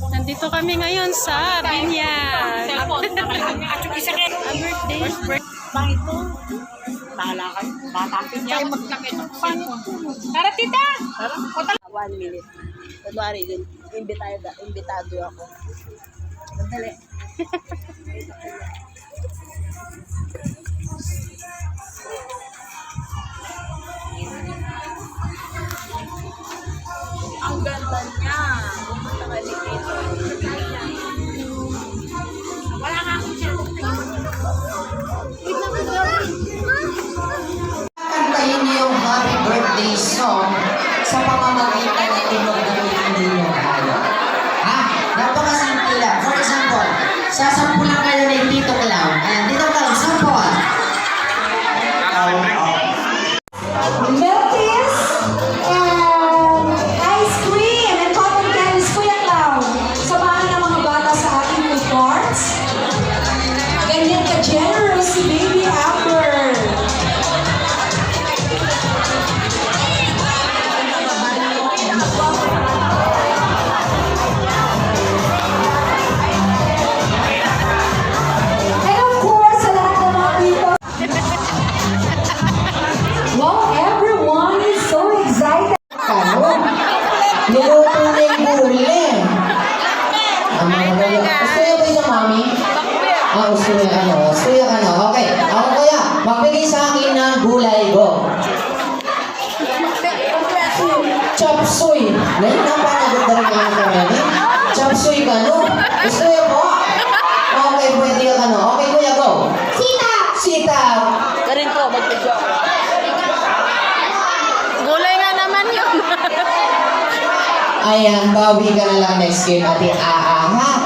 Nandito kami ngayon sa Binyag. Birthday. Bang ito. Bahala ka. Batang pinya. Tara, tita! 1 minute. Kunwari, imbitado ako. Madali. Ang ganda niya. Pumunta ka dito. Wala nga akong Kantayin niyo yung happy birthday song sa pamamagitan ng tunog na pinili niyo tayo. Ha? Napakasimple lang. For example, sasampulan kayo ni Tito Clown. Ayan, Tito Clown, sample. Milkies and ice cream and cotton candies, Kuya Clown. Samahan ng mga bata sa ating food carts. Ganyan ka-generous si Baby Amber. And of course, sa lahat ng mga people. Wow, everyone is so excited. Ano? Niluto na yung huli. Ang mga gaya. Gusto niyo ba yung mami? Gusto niyo ano? Gusto niyo ano? Okay. Ako kaya, magbigay sa akin ng gulay go. Chop suey. Ngayon na pa nagdadari ka ng kamay. Chop suey ka, no? Gusto niyo po? Okay, pwede ka ano. Okay, kuya, go. Sitaw! Sitaw! Karin ko, mag-video ako. Gulay nga naman yun. Ayan, bawi ka na lang next game, ati. Ha?